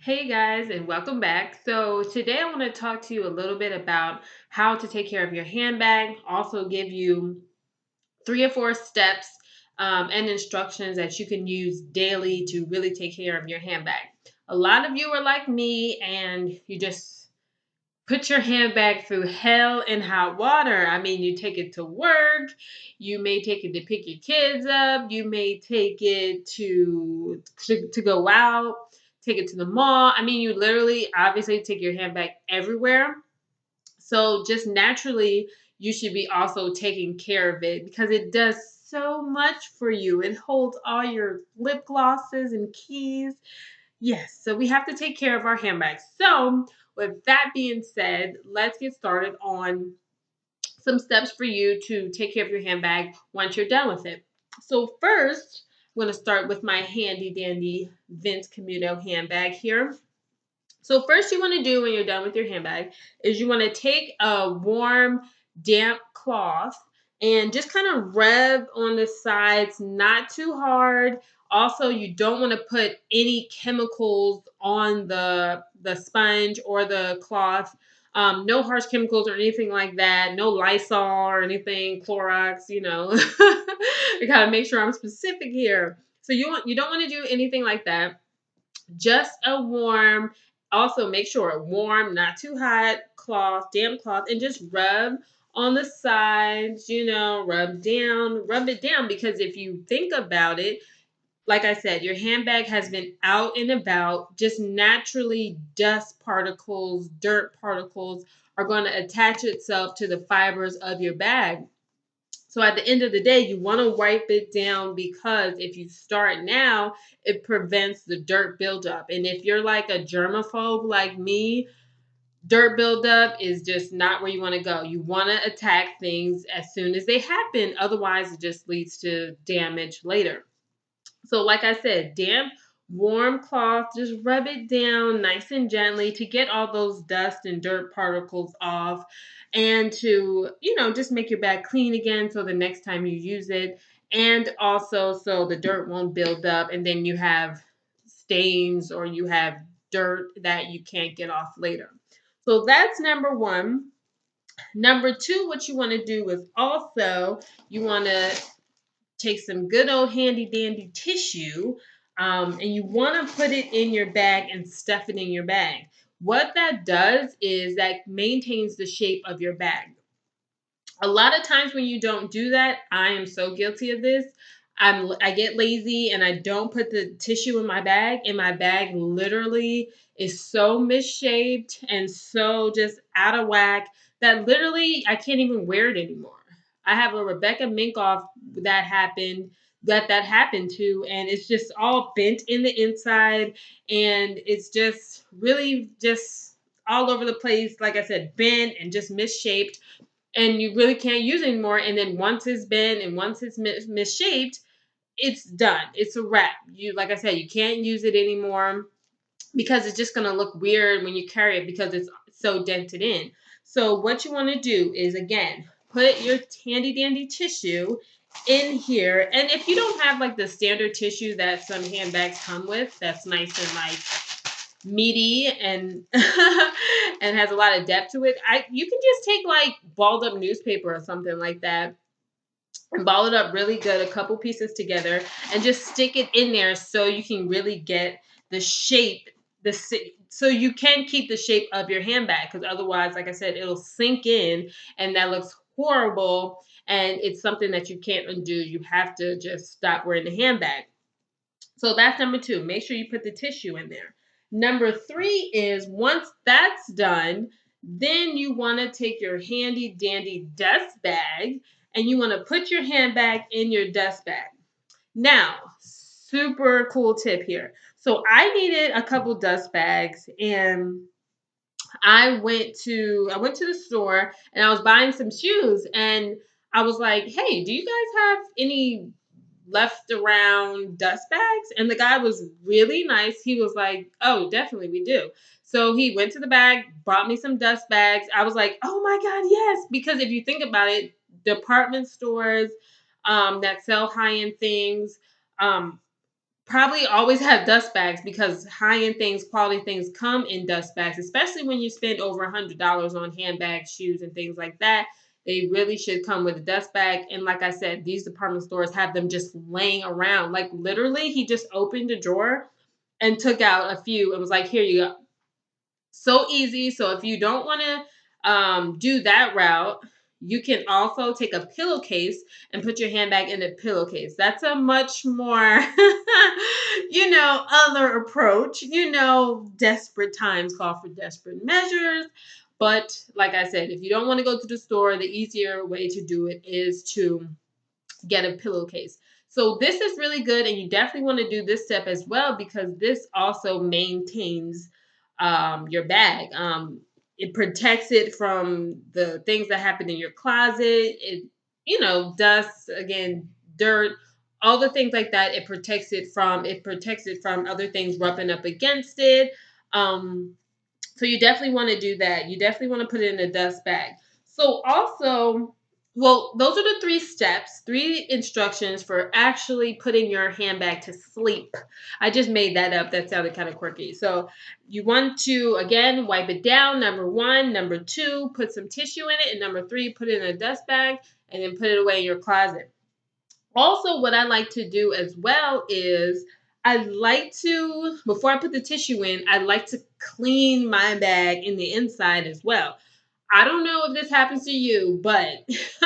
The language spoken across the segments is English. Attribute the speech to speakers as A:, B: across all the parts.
A: Hey guys, and welcome back. So, today I want to talk to you a little bit about how to take care of your handbag, also give you 3 or 4 steps and instructions that you can use daily to really take care of your handbag. A lot of you are like me and you just put your handbag through hell and hot water. I mean, you take it to work, you may take it to pick your kids up, you may take it to go out, take it to the mall. I mean, you literally obviously take your handbag everywhere. So just naturally, you should be also taking care of it because it does so much for you. It holds all your lip glosses and keys. Yes, so we have to take care of our handbags. So, with that being said, let's get started on some steps for you to take care of your handbag once you're done with it. So, first, I'm going to start with my handy dandy Vince Camuto handbag here. So first you want to do when you're done with your handbag is you want to take a warm, damp cloth and just kind of rub on the sides, not too hard. Also, you don't want to put any chemicals on the sponge or the cloth. No harsh chemicals or anything like that. No Lysol or anything, Clorox. I gotta make sure I'm specific here. So you don't want to do anything like that. Just a warm, also make sure a warm, not too hot cloth, damp cloth, and just rub on the sides, rub it down because if you think about it, like I said, your handbag has been out and about, just naturally dust particles, dirt particles are going to attach itself to the fibers of your bag. So at the end of the day, you want to wipe it down because if you start now, it prevents the dirt buildup. And if you're like a germaphobe like me, dirt buildup is just not where you want to go. You want to attack things as soon as they happen. Otherwise, it just leads to damage later. So, like I said, damp, warm cloth, just rub it down nice and gently to get all those dust and dirt particles off and to, just make your bag clean again so the next time you use it. And also so the dirt won't build up and then you have stains or you have dirt that you can't get off later. So that's number one. Number two, what you want to do is also you want to take some good old handy dandy tissue and you want to put it in your bag and stuff it in your bag. What that does is that maintains the shape of your bag. A lot of times when you don't do that, I am so guilty of this. I get lazy and I don't put the tissue in my bag, and my bag literally is so misshaped and so just out of whack that literally I can't even wear it anymore. I have a Rebecca Minkoff that happened that happened to, and it's just all bent in the inside, and it's just really just all over the place. Like I said, bent and just misshaped and you really can't use it anymore. And then once it's bent and once it's misshaped, it's done. It's a wrap. Like I said, you can't use it anymore because it's just gonna look weird when you carry it because it's so dented in. So what you want to do is again put your handy dandy tissue in here, and if you don't have like the standard tissue that some handbags come with, that's nice and like meaty and and has a lot of depth to it. You can just take like balled up newspaper or something like that and ball it up really good, a couple pieces together, and just stick it in there so you can really get the shape, so you can keep the shape of your handbag because otherwise, like I said, it'll sink in and that looks horrible and it's something that you can't undo. You have to just stop wearing the handbag. So that's number two. Make sure you put the tissue in there. Number three is once that's done, then you want to take your handy dandy dust bag and you want to put your handbag in your dust bag. Now, super cool tip here. So I needed a couple dust bags and I went to the store and I was buying some shoes and I was like, "Hey, do you guys have any left around dust bags?" And the guy was really nice. He was like, "Oh, definitely we do." So he went to the bag, bought me some dust bags. I was like, "Oh my God, yes." Because if you think about it, department stores that sell high-end things, um, probably always have dust bags because high-end things, quality things come in dust bags, especially when you spend over $100 on handbags, shoes, and things like that. They really should come with a dust bag. And like I said, these department stores have them just laying around. Like literally, he just opened a drawer and took out a few and was like, here you go. So easy. So if you don't want to do that route, you can also take a pillowcase and put your handbag in a pillowcase. That's a much more, other approach. Desperate times call for desperate measures. But like I said, if you don't want to go to the store, the easier way to do it is to get a pillowcase. So this is really good, and you definitely want to do this step as well because this also maintains your bag. It protects it from the things that happen in your closet. It, dust, again, dirt, all the things like that. It protects it from. It protects it from other things rubbing up against it. So you definitely want to do that. You definitely want to put it in a dust bag. So also, well, those are the three steps, three instructions for actually putting your handbag to sleep. I just made that up. That sounded kind of quirky. So you want to, again, wipe it down. Number one. Number two, put some tissue in it. And number three, put it in a dust bag and then put it away in your closet. Also, what I like to do as well is I like to, before I put the tissue in, I like to clean my bag in the inside as well. I don't know if this happens to you, but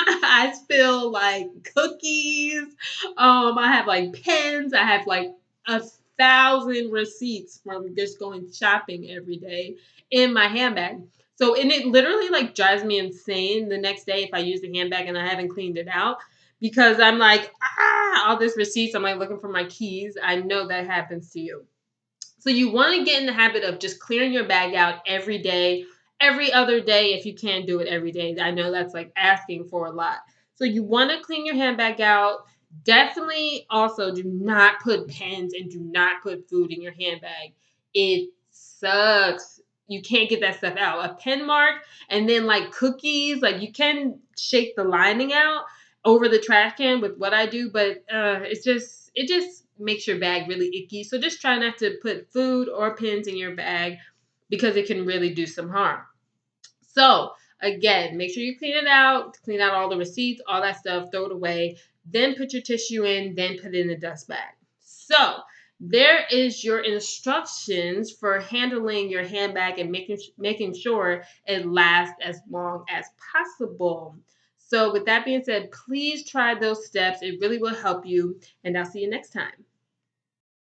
A: I spill like cookies. I have like pens. I have like 1,000 receipts from just going shopping every day in my handbag. So, and it literally like drives me insane the next day if I use the handbag and I haven't cleaned it out because I'm like, all this receipts. I'm like looking for my keys. I know that happens to you. So you want to get in the habit of just clearing your bag out every day, every other day if you can't do it every day. I know that's like asking for a lot. So you want to clean your handbag out. Definitely also do not put pens and do not put food in your handbag. It sucks. You can't get that stuff out. A pen mark and then like cookies, like you can shake the lining out over the trash can with what I do, but it just makes your bag really icky. So just try not to put food or pins in your bag because it can really do some harm. So again, make sure you clean out all the receipts, all that stuff, throw it away, then put your tissue in, then put it in the dust bag. So there is your instructions for handling your handbag and making sure it lasts as long as possible. So with that being said, please try those steps. It really will help you, and I'll see you next time.